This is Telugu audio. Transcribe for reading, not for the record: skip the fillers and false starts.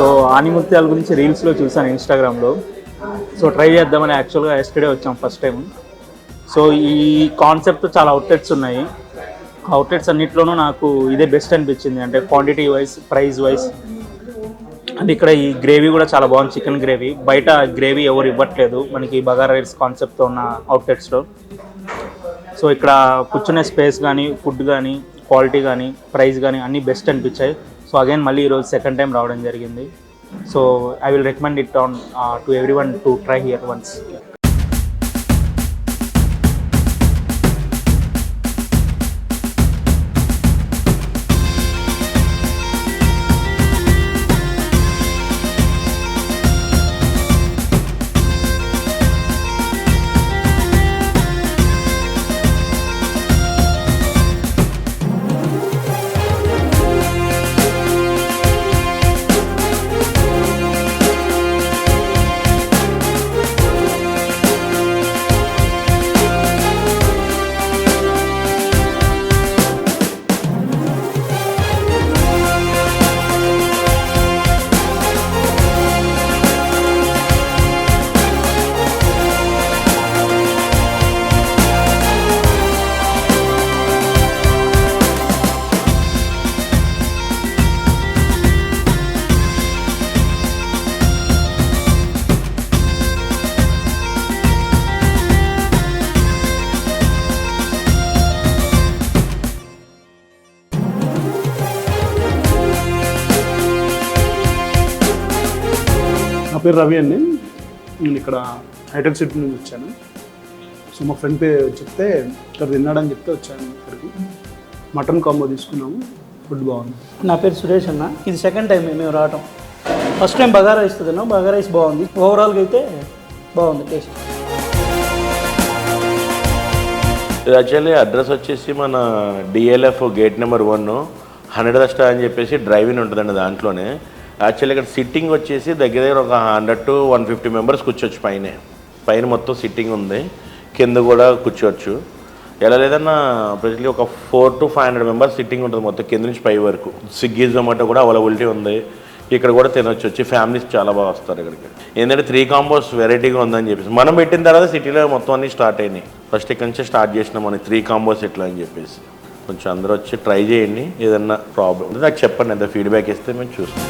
సో ఆనిముత్యాల గురించి రీల్స్లో చూసాను ఇన్స్టాగ్రామ్లో. సో ట్రై చేద్దామని యాక్చువల్గా ఎస్టర్డే వచ్చాం ఫస్ట్ టైం. సో ఈ కాన్సెప్ట్ చాలా అవుట్లెట్స్ ఉన్నాయి. అవుట్లెట్స్ అన్నిట్లోనూ నాకు ఇదే బెస్ట్ అనిపించింది, అంటే quantity wise, price wise. And ఇక్కడ ఈ గ్రేవీ కూడా చాలా బాగుంది, చికెన్ గ్రేవీ. బయట గ్రేవీ ఎవరు ఇవ్వట్లేదు మనకి బగారా రైస్ కాన్సెప్ట్తో ఉన్న అవుట్లెట్స్లో. సో ఇక్కడ కూర్చునే స్పేస్ కానీ, ఫుడ్ కానీ, క్వాలిటీ కానీ, ప్రైస్ కానీ అన్నీ బెస్ట్ అనిపించాయి. సో అగైన్ మళ్ళీ ఈరోజు సెకండ్ టైం రావడం జరిగింది. So I will recommend it on to everyone to try here once. నా పేరు రవి అండి. నేను ఇక్కడ హైటెక్ సిటీ నుంచి వచ్చాను. సో మా ఫ్రెండ్ చెప్తే ఇక్కడ తిన్నాడని చెప్తే వచ్చాను ఇక్కడికి. మటన్ కాంబో తీసుకున్నాము, ఫుడ్ బాగుంది. నా పేరు సురేష్ అన్న. ఇది సెకండ్ టైం మేము రావటం. ఫస్ట్ టైం బగారా రైస్ తిన్నాం, బగారా రైస్ బాగుంది. ఓవరాల్గా అయితే బాగుంది టేస్ట్. ఇది యాక్చువల్లీ అడ్రస్ వచ్చేసి మన డిఎల్ఎఫ్ గేట్ నెంబర్ 1 100 స్టార్ అని చెప్పేసి డ్రైవింగ్ ఉంటుందండి. దాంట్లోనే యాక్చువల్లీ ఇక్కడ సిట్టింగ్ వచ్చేసి దగ్గర దగ్గర ఒక 100 to 150 మెంబర్స్ కూర్చోవచ్చు. పైన మొత్తం సిట్టింగ్ ఉంది, కింద కూడా కూర్చోవచ్చు. ఎలా లేదన్నా ప్రజెంట్లీ ఒక 400 to 500 మెంబర్స్ సిట్టింగ్ ఉంటుంది మొత్తం కింద నుంచి పై వరకు. స్విగ్గీ జొమాటో కూడా అవైలబిలిటీ ఉంది. ఇక్కడ కూడా తినొచ్చు, వచ్చి ఫ్యామిలీస్ చాలా బాగా వస్తారు ఇక్కడికి. ఏంటంటే 3 కాంబోస్ వెరైటీగా ఉందని చెప్పేసి మనం పెట్టిన తర్వాత సిటీలో మొత్తం అన్నీ స్టార్ట్ అయినాయి. ఫస్ట్ ఇక్కడ నుంచే స్టార్ట్ చేసినాం మనం 3 కాంబోస్ ఎట్లా అని చెప్పేసి. కొంచెం అందరూ వచ్చి ట్రై చేయండి. ఏదన్నా ప్రాబ్లం నాకు చెప్పండి, ఎంత ఫీడ్బ్యాక్ ఇస్తే మేము చూస్తాం.